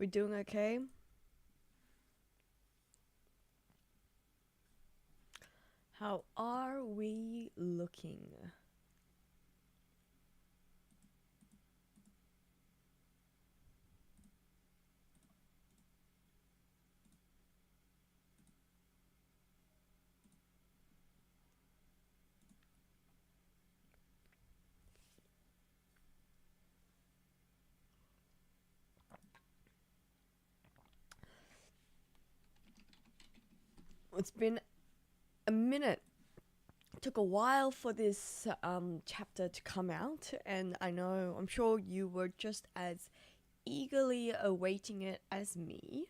We doing okay? How are we looking? It's been a minute. It took a while for this chapter to come out, and I'm sure you were just as eagerly awaiting it as me.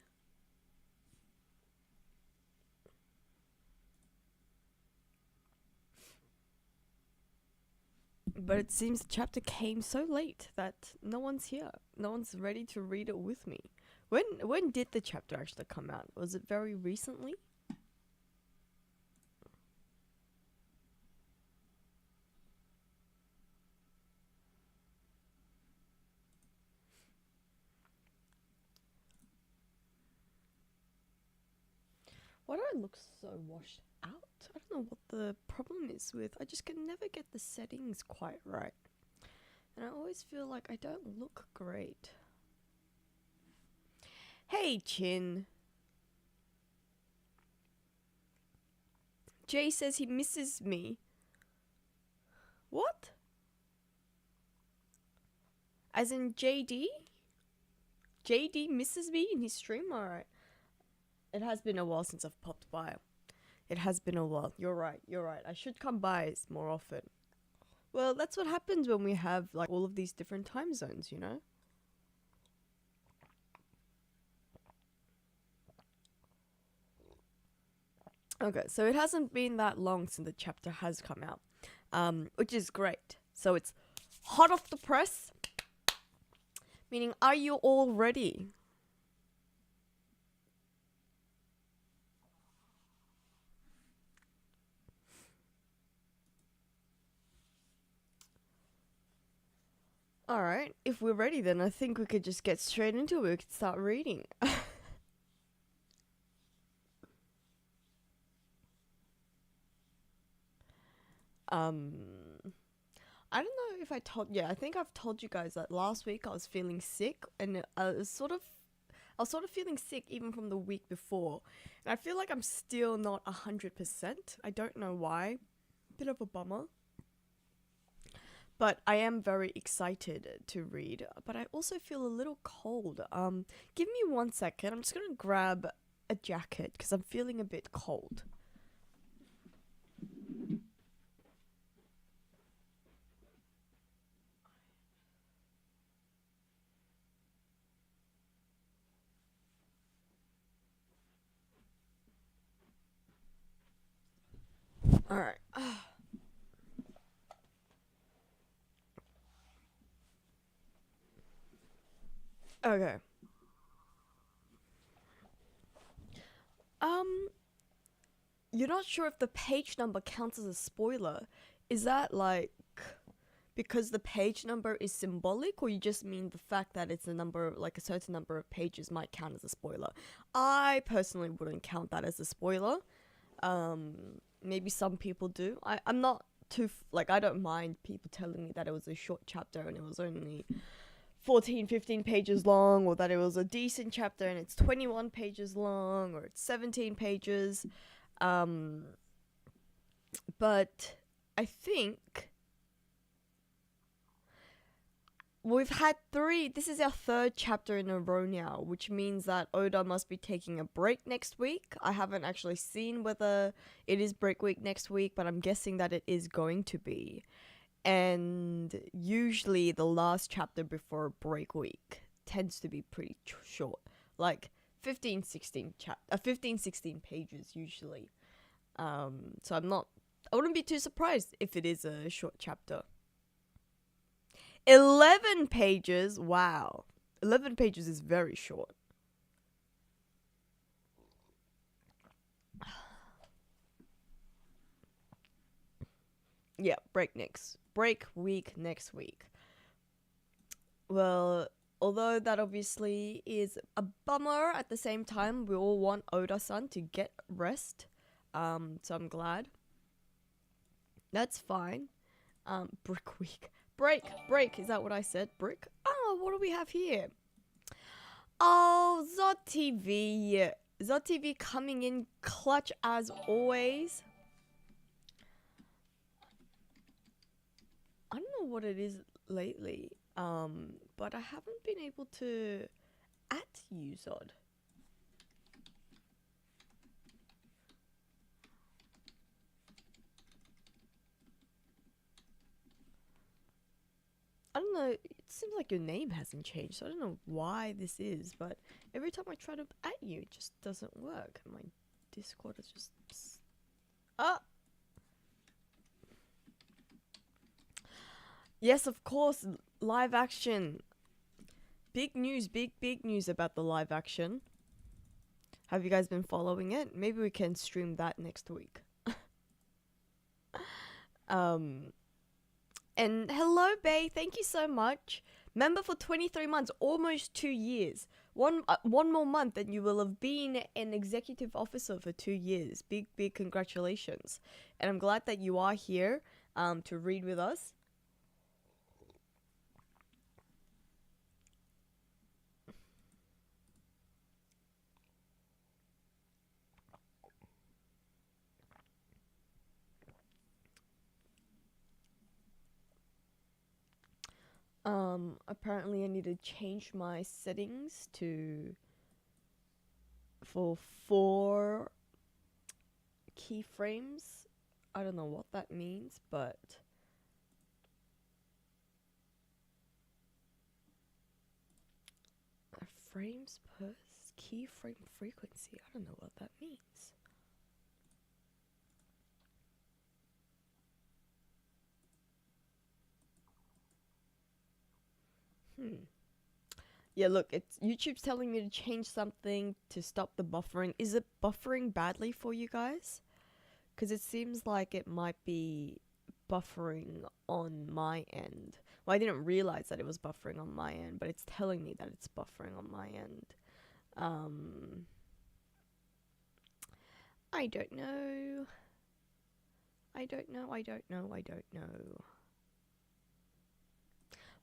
But it seems the chapter came so late that no one's here. No one's ready to read it with me. When did the chapter actually come out? Was it very recently? Why do I look so washed out? I don't know what the problem is with. I just can never get the settings quite right. And I always feel like I don't look great. Hey, Chin. Jay says he misses me. What? As in JD? JD misses me in his stream? Alright. It has been a while since I've popped by. It has been a while. You're right. I should come by more often. Well, that's what happens when we have like all of these different time zones, you know? Okay, so it hasn't been that long since the chapter has come out, which is great. So it's hot off the press, meaning are you all ready? Alright, if we're ready then I think we could just get straight into it. We could start reading. I don't know if I told, yeah, I think I've told you guys that last week I was feeling sick, and I was sort of feeling sick even from the week before. And I feel like I'm still not 100%. I don't know why. Bit of a bummer. But I am very excited to read. But I also feel a little cold. Give me 1 second. I'm just gonna grab a jacket because I'm feeling a bit cold. Alright. Okay. You're not sure if the page number counts as a spoiler. Is that like because the page number is symbolic, or you just mean the fact that it's a number, like a certain number of pages might count as a spoiler? I personally wouldn't count that as a spoiler. Maybe some people do. I'm not too, I don't mind people telling me that it was a short chapter and it was only 14, 15 pages long, or that it was a decent chapter and it's 21 pages long, or it's 17 pages. But I think we've had three. This is our third chapter in a row now, which means that Oda must be taking a break next week. I haven't actually seen whether it is break week next week, but I'm guessing that it is going to be. And usually the last chapter before break week tends to be pretty short, like 15, 16 pages usually. So I wouldn't be too surprised if it is a short chapter. 11 pages. Wow. 11 pages is very short. Yeah, break week next week. Well, although that obviously is a bummer, at the same time, we all want Oda-san to get rest. So I'm glad. That's fine. Brick week. Break. Is that what I said? Brick? Oh, what do we have here? Oh, Zod TV. Zod TV coming in clutch as always. I don't know what it is lately, but I haven't been able to at you, Zod. I don't know, it seems like your name hasn't changed, so I don't know why this is, but every time I try to at you, it just doesn't work. My Discord is just... Ah! Yes, of course, live action. Big news about the live action. Have you guys been following it? Maybe we can stream that next week. And hello, Bay. Thank you so much. Member for 23 months, almost 2 years. One more month and you will have been an executive officer for 2 years. Big congratulations. And I'm glad that you are here to read with us. Apparently I need to change my settings for 4 keyframes. I don't know what that means, but frames per keyframe frequency. I don't know what that means. Yeah, look, it's YouTube's telling me to change something to stop the buffering. Is it buffering badly for you guys? Because it seems like it might be buffering on my end. Well, I didn't realize that it was buffering on my end, but it's telling me that it's buffering on my end. I don't know. I don't know.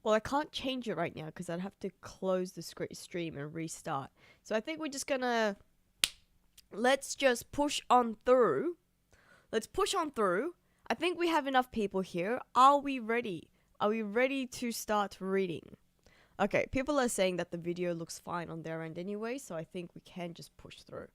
Well, I can't change it right now because I'd have to close the stream and restart. So I think we're just gonna... Let's just push on through. Let's push on through. I think we have enough people here. Are we ready? Are we ready to start reading? Okay, people are saying that the video looks fine on their end anyway, so I think we can just push through.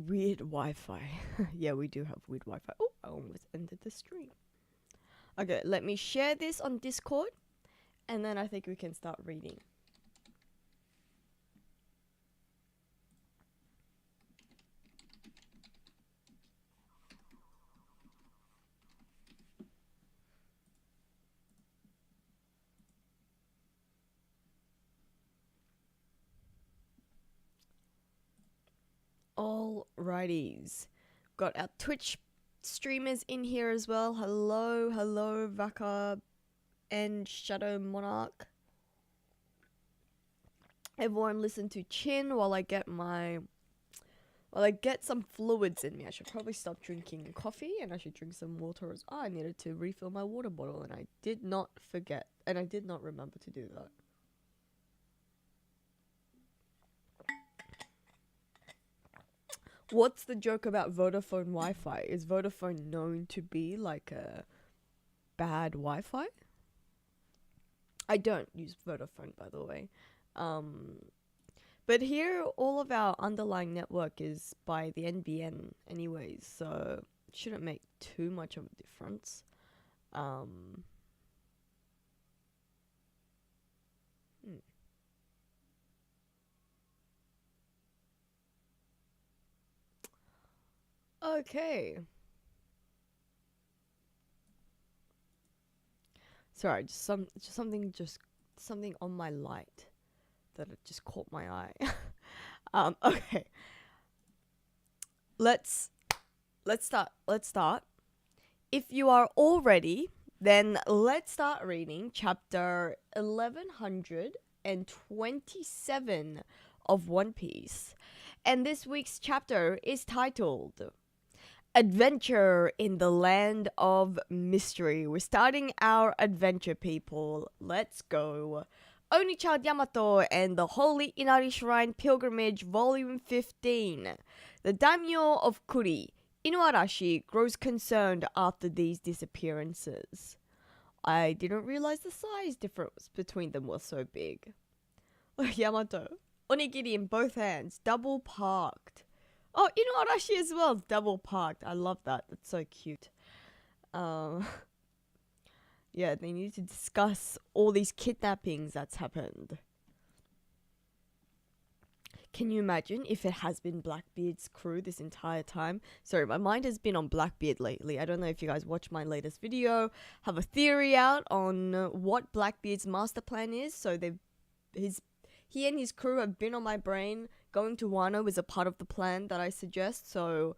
Weird Wi-Fi. Yeah, we do have weird Wi-Fi. Oh, I almost ended the stream. Okay, let me share this on Discord, and then I think we can start reading. Alrighties. Got our Twitch streamers in here as well. Hello, Vaka and Shadow Monarch. Everyone listen to Chin while I get some fluids in me. I should probably stop drinking coffee and I should drink some water as well. I needed to refill my water bottle and I did not forget and I did not remember to do that. What's the joke about Vodafone Wi-Fi? Is Vodafone known to be like a bad Wi-Fi? I don't use Vodafone, by the way. But here, all of our underlying network is by the NBN anyways, so it shouldn't make too much of a difference. Okay. Sorry, something on my light that it just caught my eye. Okay. Let's start. If you are all ready, then let's start reading chapter 1127 of One Piece. And this week's chapter is titled Adventure in the Land of Mystery. We're starting our adventure, people. Let's go. Onichild Yamato and the Holy Inari Shrine Pilgrimage, Volume 15. The daimyo of Kuri, Inuarashi, grows concerned after these disappearances. I didn't realize the size difference between them was so big. Yamato, onigiri in both hands, double parked. Oh, Inuarashi as well, double parked. I love that. That's so cute. Yeah, they need to discuss all these kidnappings that's happened. Can you imagine if it has been Blackbeard's crew this entire time? Sorry, my mind has been on Blackbeard lately. I don't know if you guys watched my latest video. Have a theory out on what Blackbeard's master plan is. So he and his crew have been on my brain. Going to Wano is a part of the plan that I suggest. So,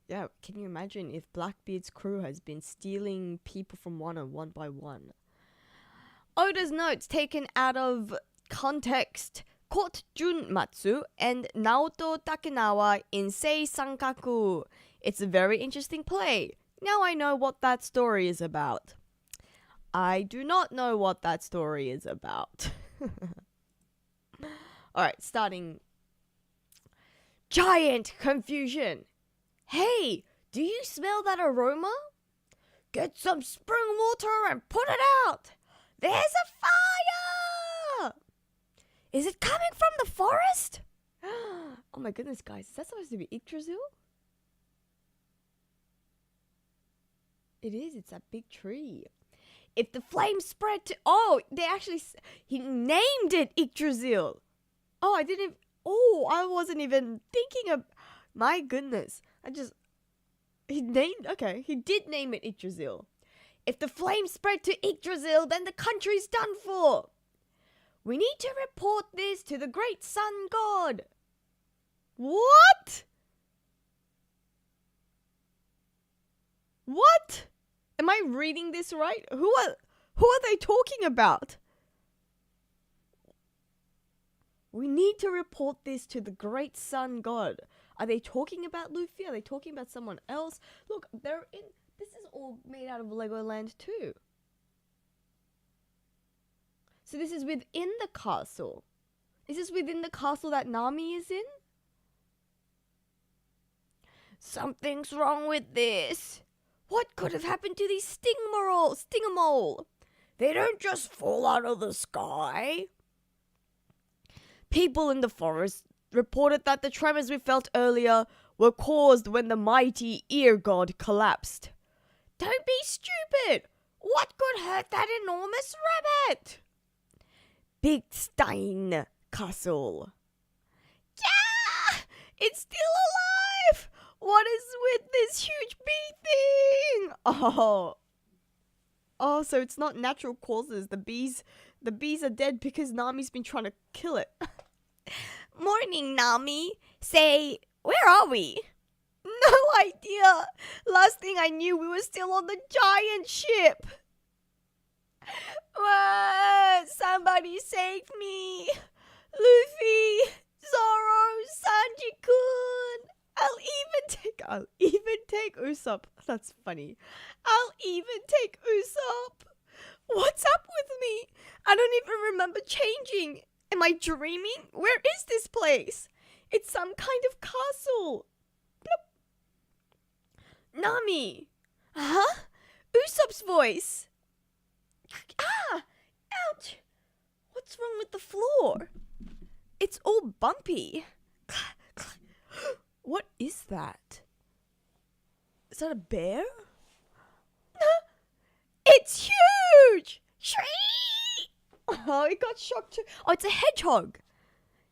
yeah, can you imagine if Blackbeard's crew has been stealing people from Wano one by one? Oda's notes taken out of context caught Junmatsu and Naoto Takenawa in Sei Sankaku. It's a very interesting play. Now I know what that story is about. I do not know what that story is about. Alright, starting. Giant confusion. Hey, do you smell that aroma? Get some spring water and put it out. There's a fire! Is it coming from the forest? Oh my goodness, guys. Is that supposed to be Yggdrasil? It is. It's that big tree. If the flame spread to... Oh, he named it Yggdrasil. Oh, I wasn't even thinking of... My goodness. He did name it Yggdrasil. If the flame spread to Yggdrasil, then the country's done for. We need to report this to the great sun god. What? What? Am I reading this right? Who are they talking about? We need to report this to the great sun god. Are they talking about Luffy? Are they talking about someone else? Look, this is all made out of Legoland too. So this is within the castle. Is this within the castle that Nami is in? Something's wrong with this. What could have happened to these Stingamole? They don't just fall out of the sky. People in the forest reported that the tremors we felt earlier were caused when the mighty ear god collapsed. Don't be stupid! What could hurt that enormous rabbit? Big Stein Castle. Yeah! It's still alive! What is with this huge bee thing? Oh, so it's not natural causes. The bees are dead because Nami's been trying to kill it. Morning, Nami. Say, where are we? No idea. Last thing I knew, we were still on the giant ship. Somebody save me. Luffy, Zoro, Sanji-kun. I'll even take Usopp. That's funny. I'll even take Usopp. What's up with me? I don't even remember changing. Am I dreaming? Where is this place? It's some kind of castle. Bloop. Nami. Huh? Usopp's voice. Ah! Ouch! What's wrong with the floor? It's all bumpy. What is that? Is that a bear? It's huge! Oh, it got shocked too. Oh, it's a hedgehog.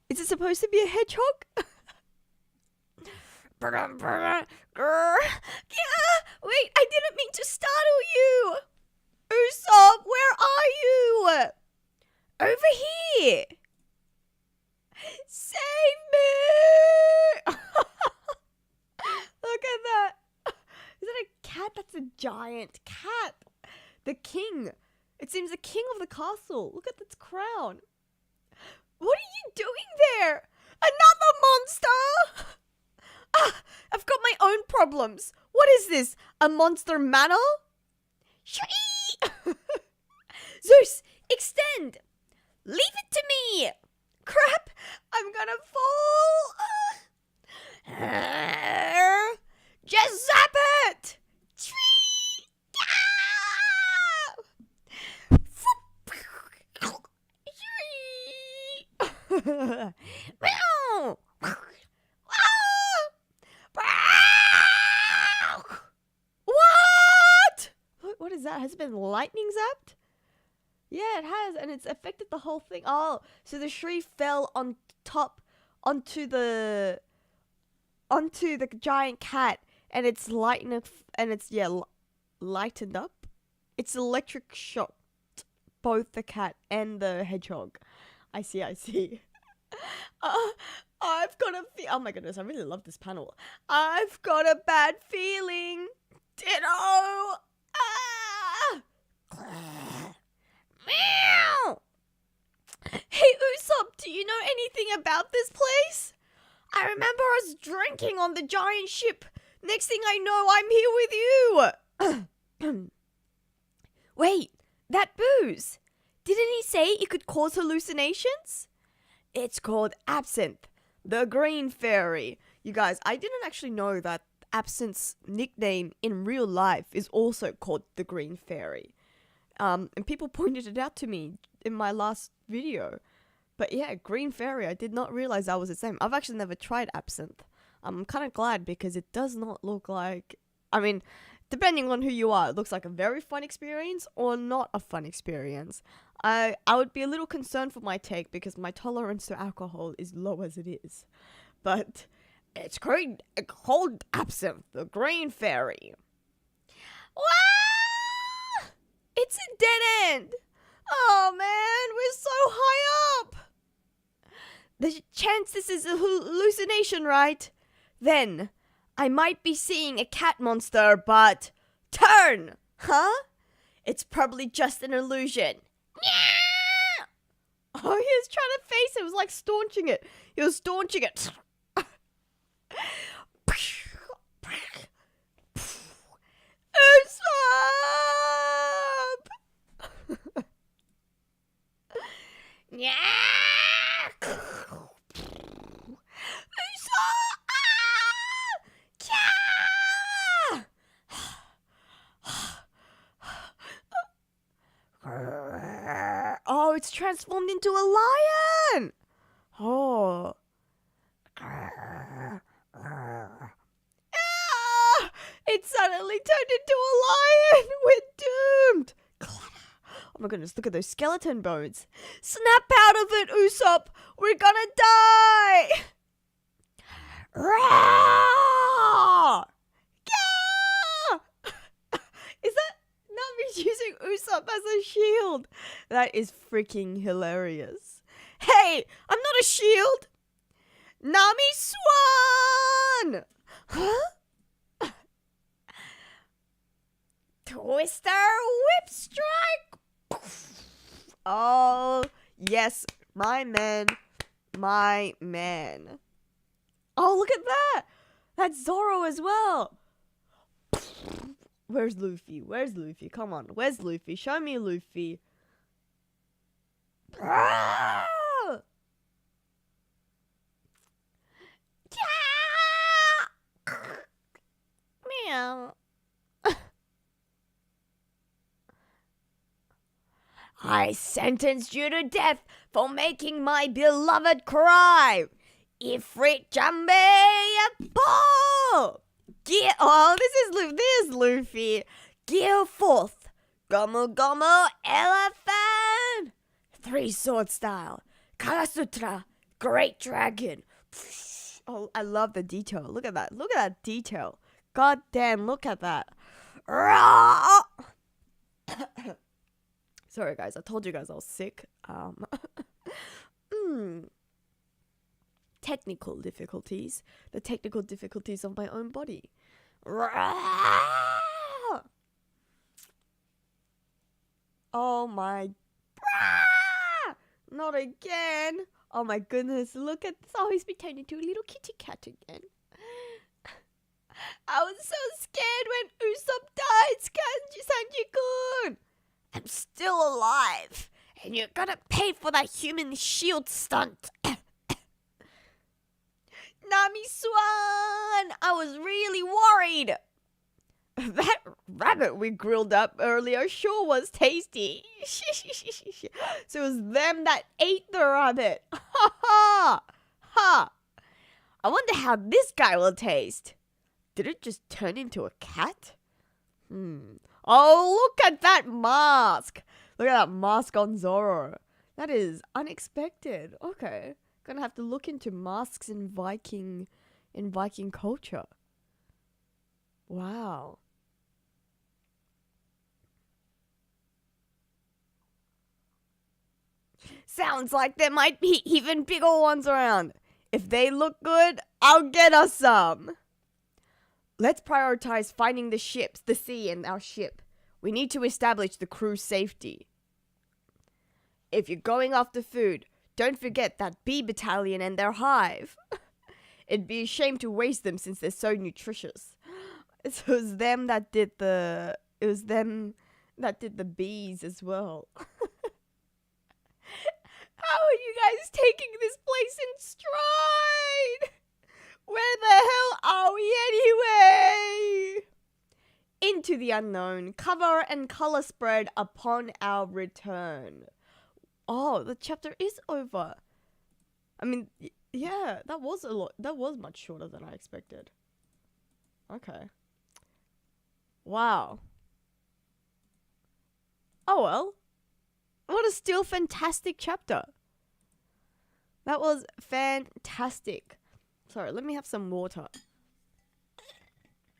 Is it supposed to be a hedgehog? Wait, I didn't mean to startle you. Usopp, where are you? Over here. Save me. Look at that. Is that a cat? That's a giant cat. The king. It seems the king of the castle. Look at its crown. What are you doing there? Another monster! Ah, I've got my own problems. What is this? A monster manor? Zeus, extend! Leave it to me! Crap! I'm gonna fall! Just zap it! What? What is that? Has it been lightning zapped? Yeah, it has, and it's affected the whole thing. Oh, so the tree fell on top onto the giant cat, and it's lightened up. It's electric shocked both the cat and the hedgehog. I see. I've got a oh my goodness, I really love this panel. I've got a bad feeling. Ditto. Ah! Meow. Hey Usopp, do you know anything about this place? I remember us drinking on the giant ship. Next thing I know, I'm here with you. Wait, that booze. Didn't he say it could cause hallucinations? It's called absinthe, the green fairy. You guys, I didn't actually know that absinthe's nickname in real life is also called the green fairy. And people pointed it out to me in my last video. But yeah, green fairy, I did not realize that was its name. I've actually never tried absinthe. I'm kind of glad because it does not look like... I mean, depending on who you are, it looks like a very fun experience or not a fun experience. I would be a little concerned for my take because my tolerance to alcohol is low as it is. But it's called absinthe, the green fairy. Wow! It's a dead end! Oh man, we're so high up! The chance this is a hallucination, right? Then, I might be seeing a cat monster, but... Turn! Huh? It's probably just an illusion. Oh, he was trying to face it. It was like staunching it. He was staunching it. Usopp! Yeah. Oh, it's transformed into a lion! Oh. It suddenly turned into a lion! We're doomed! Oh my goodness, look at those skeleton bones. Snap out of it, Usopp! We're gonna die! Is that Nami's using Usopp as a shield? That is freaking hilarious. Hey, I'm not a shield! Nami Swan! Huh? Twister Whip Strike! Oh, yes, my man. My man. Oh, look at that! That's Zoro as well. Where's Luffy? Where's Luffy? Come on, where's Luffy? Show me Luffy. Ah! Yeah! Meow. I sentenced you to death for making my beloved cry. Ifrit Jambe Paul! Oh, this is Luffy. Gear forth. Gomu Gomu Elephant. 3 sword style. Karasutra. Great dragon. Oh, I love the detail. Look at that. Look at that detail. God damn, look at that. Sorry, guys. I told you guys I was sick. Technical difficulties. The technical difficulties of my own body. Oh my. Not again. Oh my goodness. Look at this. Oh, he's been turned into a little kitty cat again. I was so scared when Usopp died. Sanji-kun. I'm still alive. And you're gonna pay for that human shield stunt. Nami-swan! I was really worried. That rabbit we grilled up earlier sure was tasty. So it was them that ate the rabbit. Ha ha! Ha! I wonder how this guy will taste. Did it just turn into a cat? Oh, look at that mask. Look at that mask on Zoro. That is unexpected. Okay. Gonna have to look into masks in Viking culture. Wow. Sounds like there might be even bigger ones around. If they look good, I'll get us some. Let's prioritize finding the ships, the sea, and our ship. We need to establish the crew's safety. If you're going after food, don't forget that bee battalion and their hive. It'd be a shame to waste them since they're so nutritious. It was them that did the bees as well. How are you guys taking this place in stride? Where the hell are we anyway? Into the unknown, cover and color spread upon our return. Oh, the chapter is over. I mean, yeah, that was a lot. That was much shorter than I expected. Okay. Wow. Oh well. What a still fantastic chapter. That was fantastic. Sorry, let me have some water.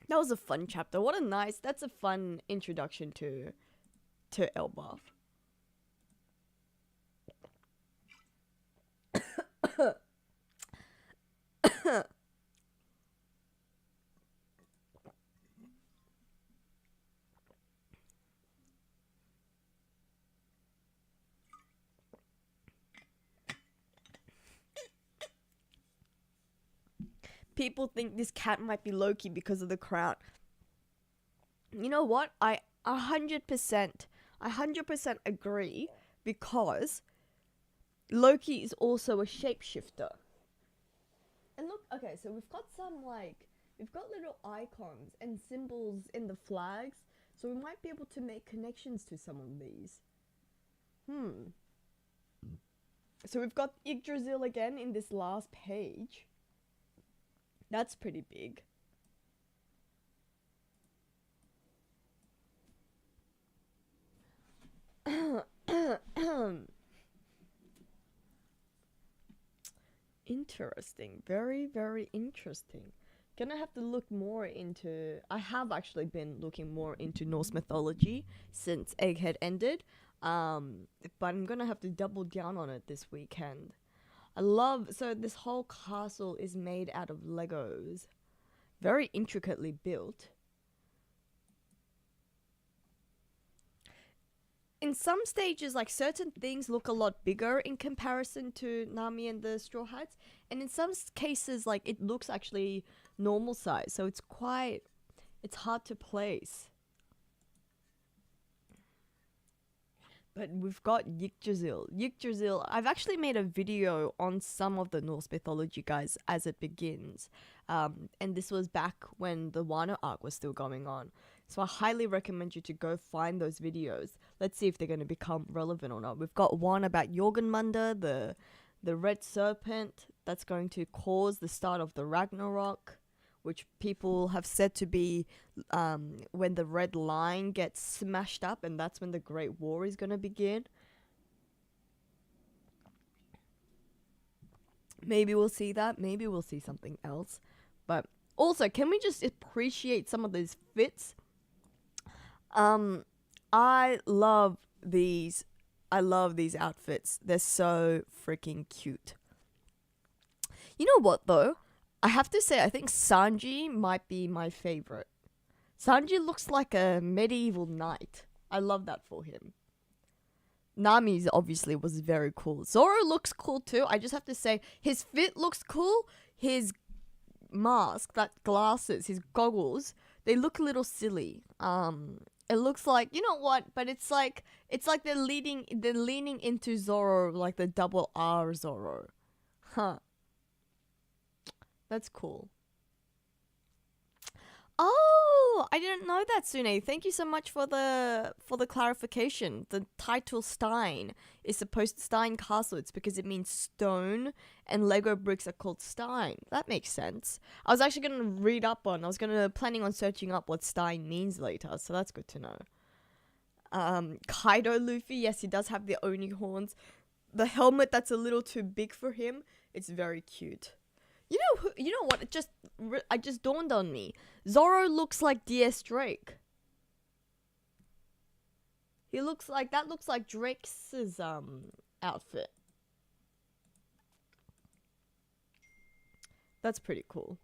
That was a fun chapter. That's a fun introduction to Elbaf. People think this cat might be Loki because of the crown. You know what? I 100% agree, because Loki is also a shapeshifter. And look, okay, so we've got little icons and symbols in the flags, so we might be able to make connections to some of these. So we've got Yggdrasil again in this last page. That's pretty big. Interesting. Very, very interesting. Gonna have to look more into... I have actually been looking more into Norse mythology since Egghead ended. But I'm gonna have to double down on it this weekend. So this whole castle is made out of Legos. Very intricately built. In some stages, like, certain things look a lot bigger in comparison to Nami and the Straw Hats. And in some cases, like, it looks actually normal size. So it's hard to place. But we've got Yggdrasil. Yggdrasil, I've actually made a video on some of the Norse mythology, guys, as it begins. And this was back when the Wano arc was still going on. So I highly recommend you to go find those videos. Let's see if they're going to become relevant or not. We've got one about Jormungandr, the red serpent that's going to cause the start of the Ragnarok, which people have said to be when the red line gets smashed up, and that's when the Great War is going to begin. Maybe we'll see that. Maybe we'll see something else. But also, can we just appreciate some of these fits? I love these. I love these outfits. They're so freaking cute. You know what though? I have to say, I think Sanji might be my favorite. Sanji looks like a medieval knight. I love that for him. Nami's obviously was very cool. Zoro looks cool too. I just have to say, his fit looks cool. His mask, that glasses, his goggles, they look a little silly. It looks like, you know what? But it's like they're leaning into Zoro, like the double R Zoro. Huh. That's cool. Oh, I didn't know that, Sune. Thank you so much for the clarification. The title Stein is supposed to Stein Castle. It's because it means stone, and Lego bricks are called Stein. That makes sense. I was actually gonna read up on. I was planning on searching up what Stein means later, so that's good to know. Kaido Luffy, yes, he does have the Oni horns. The helmet that's a little too big for him. It's very cute. You know what? It just dawned on me. Zoro looks like DS Drake. That looks like Drake's outfit. That's pretty cool.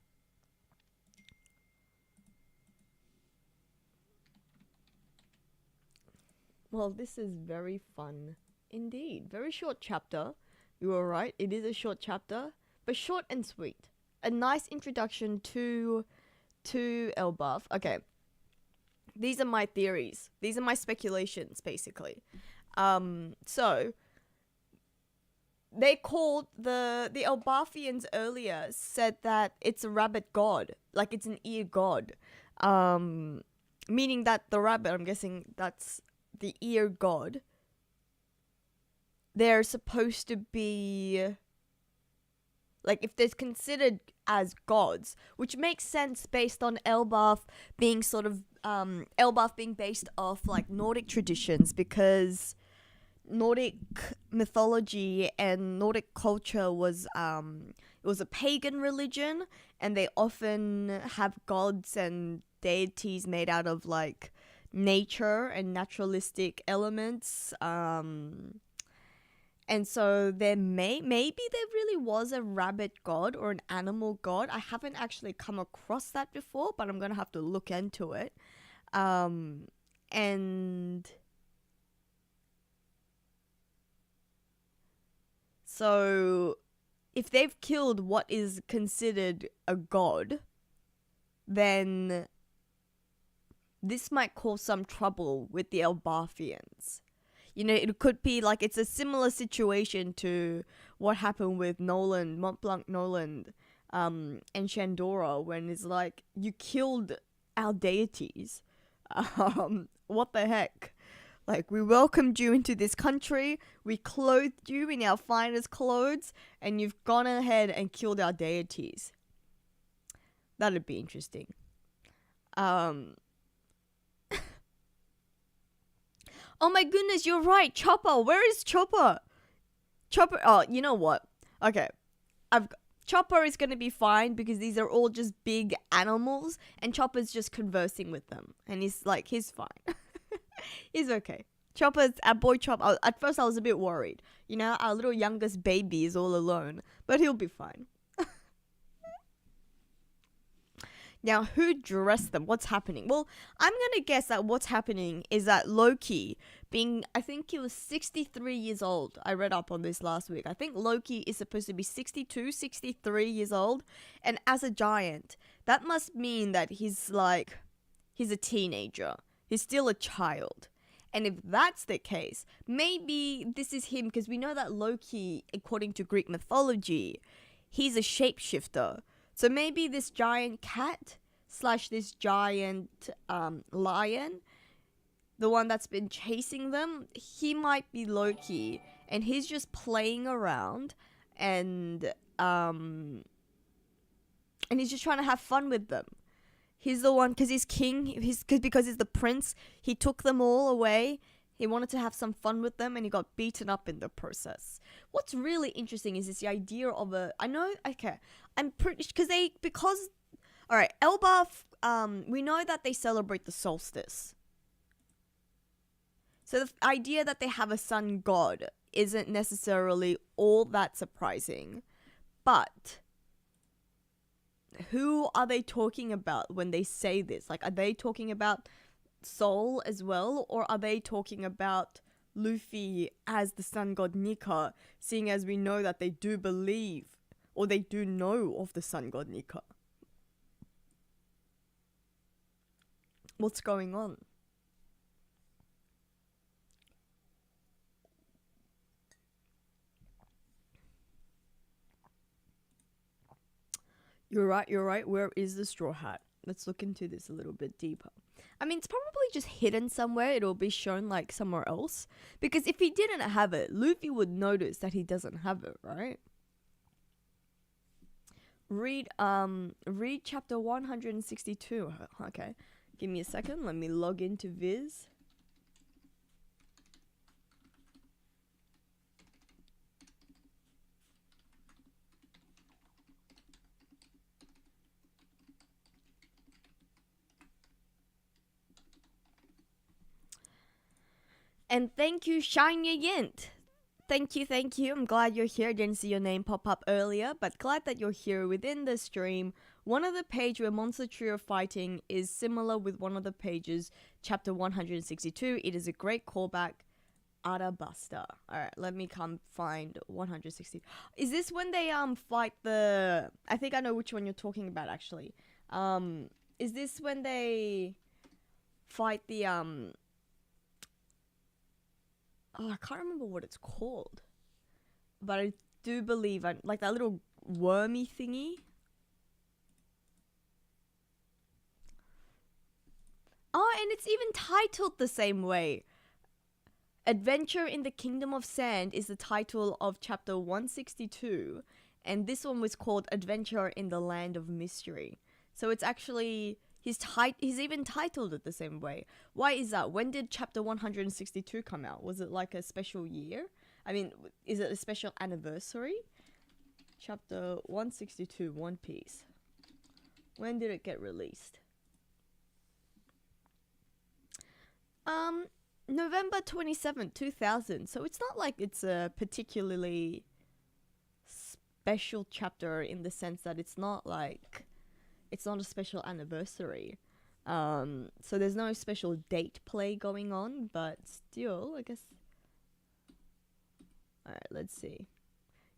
Well, this is very fun indeed. Very short chapter. You were right. It is a short chapter. But short and sweet. A nice introduction to Elbaf. Okay. These are my theories. These are my speculations, basically. So they called the Elbafians earlier said that it's a rabbit god. Like it's an ear god. Meaning that the rabbit, I'm guessing that's the ear god. They're supposed to be, like, if they're considered as gods, which makes sense based on Elbaf being sort of, Elbaf being based off, like, Nordic traditions, because Nordic mythology and Nordic culture was, it was a pagan religion, and they often have gods and deities made out of, like, nature and naturalistic elements, and so maybe there really was a rabbit god or an animal god. I haven't actually come across that before, but I'm gonna have to look into it. And so if they've killed what is considered a god, then this might cause some trouble with the Elbafians. You know, it could be like it's a similar situation to what happened with Mont Blanc Noland, and Shandora, when it's like, you killed our deities. What the heck? Like, we welcomed you into this country, we clothed you in our finest clothes, and you've gone ahead and killed our deities. That'd be interesting. Oh my goodness, you're right. Chopper. Where is Chopper? Chopper. Oh, you know what? Okay. Chopper is going to be fine because these are all just big animals and Chopper's just conversing with them. And he's fine. He's okay. Our boy Chopper. At first I was a bit worried. You know, our little youngest baby is all alone. But he'll be fine. Now, who dressed them? What's happening? Well, I'm going to guess that what's happening is that Loki, I think he was 63 years old. I read up on this last week. I think Loki is supposed to be 62, 63 years old. And as a giant, that must mean that he's a teenager. He's still a child. And if that's the case, maybe this is him, because we know that Loki, according to Greek mythology, he's a shapeshifter. So maybe this giant cat / this giant lion, the one that's been chasing them, he might be Loki, and he's just playing around, and he's just trying to have fun with them. He's the one, because he's king, because he's the prince, he took them all away, He wanted to have some fun with them and he got beaten up in the process. What's really interesting is this the idea of I'm pretty, alright, Elbaf, we know that they celebrate the solstice. So the idea that they have a sun god isn't necessarily all that surprising. But who are they talking about when they say this? Like, are they talking about Sol as well? Or are they talking about Luffy as the sun god Nika, seeing as we know that they do believe, or they do know of the sun god Nika? What's going on? You're right. Where is the straw hat? Let's look into this a little bit deeper. I mean, it's probably just hidden somewhere. It'll be shown like somewhere else. Because if he didn't have it, Luffy would notice that he doesn't have it, right? Read chapter 162. Okay. Give me a second. Let me log into Viz. And thank you, Shiny Yint. Thank you. I'm glad you're here. Didn't see your name pop up earlier, but glad that you're here within the stream. One of the pages where Monster Trio fighting is similar with one of the pages, chapter 162. It is a great callback. Arabasta. Alright, let me come find 160. Is this when they fight the... I think I know which one you're talking about, actually. Is this when they fight the Oh, I can't remember what it's called. But I do believe like that little wormy thingy. Oh, and it's even titled the same way. Adventure in the Kingdom of Sand is the title of chapter 162. And this one was called Adventure in the Land of Mystery. So it's actually... He's even titled it the same way. Why is that? When did chapter 162 come out? Was it like a special year? I mean, is it a special anniversary? Chapter 162, One Piece. When did it get released? November 27th, 2000. So it's not like it's a particularly special chapter in the sense that it's not like... It's not a special anniversary. So there's no special date play going on, but still, I guess... Alright, let's see.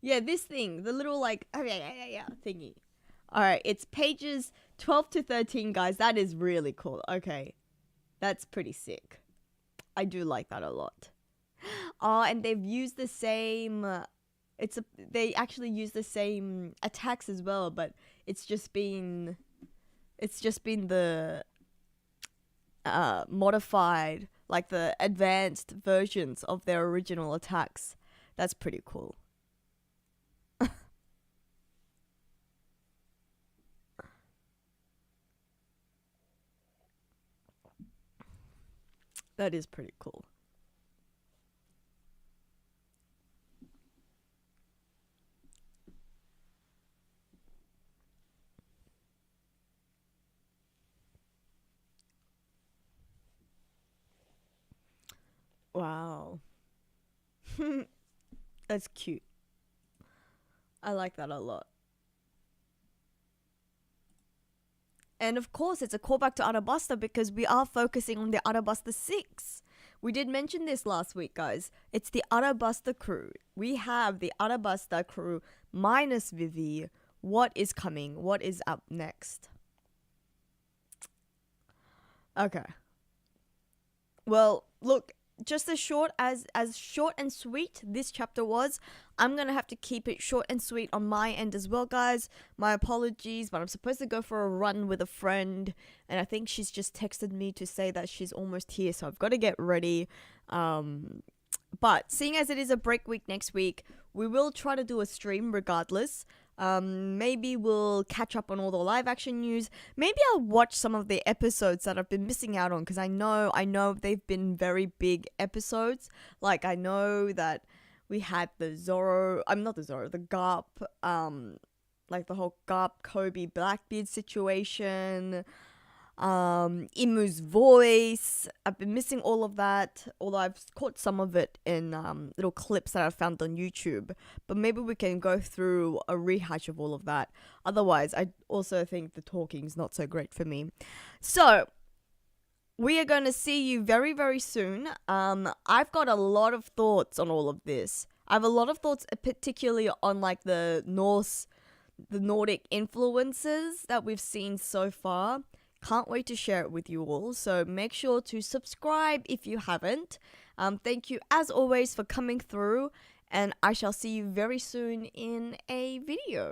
Yeah, this thing, the little like, thingy. Alright, it's pages 12 to 13, guys. That is really cool. Okay, that's pretty sick. I do like that a lot. Oh, and they've used the same... They actually use the same attacks as well, but it's just been the modified, like the advanced versions of their original attacks. That's pretty cool. That is pretty cool. Wow. That's cute. I like that a lot. And of course, it's a callback to Arabasta because we are focusing on the Arabasta 6. We did mention this last week, guys. It's the Arabasta crew. We have the Arabasta crew minus Vivi. What is coming? What is up next? Okay. Well, look, just as short and sweet this chapter was, I'm gonna have to keep it short and sweet on my end as well, guys. My apologies, but I'm supposed to go for a run with a friend, and I think she's just texted me to say that she's almost here, so I've got to get ready. But seeing as it is a break week next week, we will try to do a stream regardless. Maybe we'll catch up on all the live action news. Maybe I'll watch some of the episodes that I've been missing out on, because I know they've been very big episodes. Like, I know that we had the Garp, like the whole Garp Kobe Blackbeard situation, Imu's voice. I've been missing all of that, although I've caught some of it in little clips that I've found on YouTube. But maybe we can go through a rehash of all of that. Otherwise, I also think the talking is not so great for me. So, we are going to see you very, very soon. I've got a lot of thoughts on all of this. I have a lot of thoughts, particularly on like the Nordic influences that we've seen so far. Can't wait to share it with you all. So make sure to subscribe if you haven't. Thank you as always for coming through, and I shall see you very soon in a video.